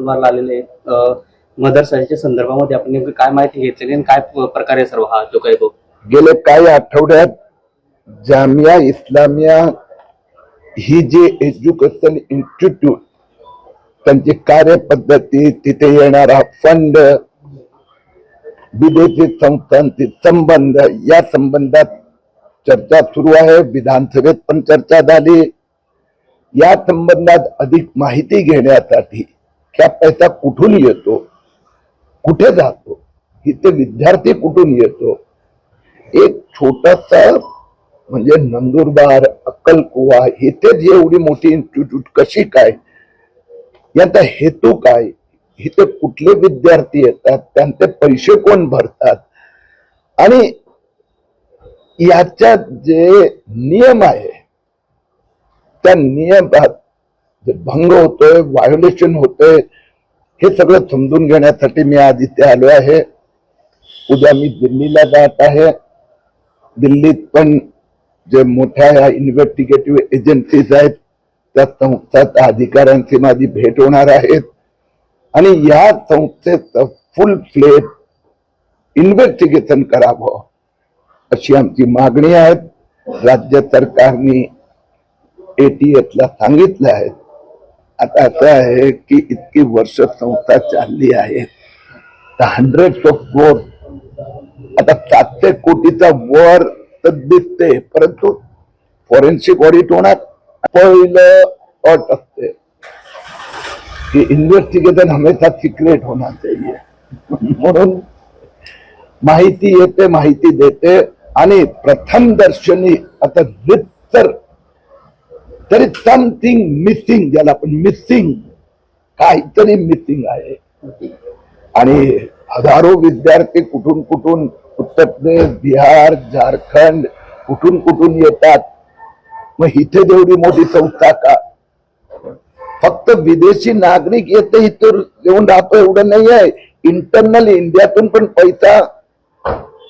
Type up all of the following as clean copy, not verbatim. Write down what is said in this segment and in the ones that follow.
नंदुरबारला आलेले मदरसाच्या संदर्भामध्ये आपण नेमकी काय माहिती घेतली आणि काय प्रकारे सर्व हा जो काही गेले काही आठवड्यात जामिया इस्लामिया ही जी एज्युकेशन इन्स्टिट्यूट त्यांची कार्यपद्धती, तिथे येणारा फंड, विदेशी संस्थांचे संबंध, या संबंधात चर्चा सुरू आहे। विधानसभेत पण चर्चा झाली। या संबंधात अधिक माहिती घेण्यासाठी हा पैसा कुठून येतो, कुठे जातो, इथे विद्यार्थी कुठून येतो, एक छोटासा म्हणजे नंदुरबार, अक्कलकुवा इथे जी एवढी मोठी इन्स्टिट्यूट कशी काय, याचा हेतू काय, इथे कुठले विद्यार्थी येतात, त्यांचे पैसे कोण भरतात, आणि याच्या जे नियम आहे त्या नियमात जे भंग होतोय, व्हायोलेशन होतोय, हे सगळं समजून घेण्यासाठी मी आज इथे आलो आहे। उद्या मी दिल्लीला जात आहे। दिल्लीत पण जे मोठ्या इन्व्हेस्टिगेटिव्ह एजन्सीज आहेत त्या संस्थांच्या अधिकाऱ्यांची माझी भेट होणार आहे आणि या संस्थेचं फुल फ्लेज इन्व्हेस्टिगेशन करावं अशी आमची मागणी आहे। राज्य सरकारने ATF ला सांगितलं आहे। आता असं आहे की इतकी वर्ष संस्था चालली आहे, 100 ऑफ क्रोर, आता 700 कोटीचा वर तर दिसते, परंतु फॉरेन्सिक ऑडिट होणार। पहिलं अट असते की इन्व्हेस्टिगेशन हमेशा सिक्रेट होना चाहिए, म्हणून माहिती येते, माहिती देते आणि प्रथम दर्शनी आता रितसर तरी समथिंग मिसिंग, ज्याला आपण मिसिंग, काहीतरी मिसिंग आहे। आणि हजारो विद्यार्थी कुठून कुठून, उत्तर प्रदेश, बिहार, झारखंड, कुठून कुठून येतात। मग इथे एवढी मोठी संस्था का? फक्त विदेशी नागरिक येते इथे येऊन राहतो एवढं नाही आहे, इंटरनल इंडियातून पण पैसा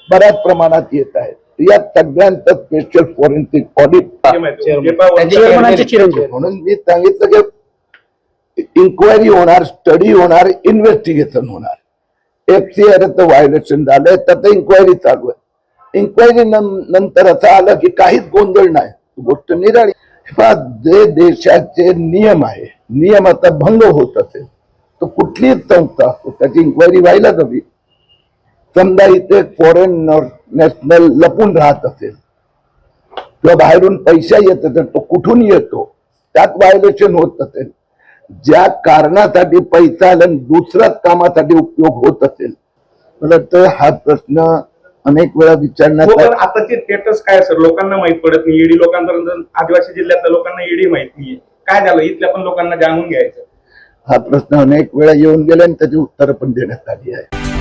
बऱ्याच प्रमाणात येत आहे। या सगळ्यांचं स्पेशल फॉरेन्सिक ऑडिट, म्हणून मी सांगितलं की इन्क्वायरी होणार, स्टडी होणार, इन्व्हेस्टिगेशन होणार। FCRचं व्हायोलेशन झालंय तर इन्क्वायरी चालू आहे। इन्क्वायरी नंतर असं आलं की काहीच गोंधळ नाही, गोष्ट निराळी। जे देशाचे नियम आहे, नियमाचा भंग होत असेल तर कुठलीच संस्था असतो त्याची इन्क्वायरी व्हायला हवी। समजा इथे फॉरेन नॅशनल लपून राहत असेल किंवा बाहेरून पैसा येत असेल, तो कुठून येतो, त्यात व्हायोलेशन होत असेल, ज्या कारणासाठी पैसा आला दुसऱ्याच कामासाठी उपयोग होत असेल, मला तर हा प्रश्न अनेक वेळा विचारण्यात। आताची स्टेटस काय सर, लोकांना माहित पडत नाही, ईडी लोकांपर्यंत, आदिवासी जिल्ह्यातल्या लोकांना ईडी माहित नाहीये, काय झालं इथल्या पण लोकांना जाणून घ्यायचं। हा प्रश्न अनेक वेळा येऊन गेला आणि त्याची उत्तरं पण देण्यात आली आहे।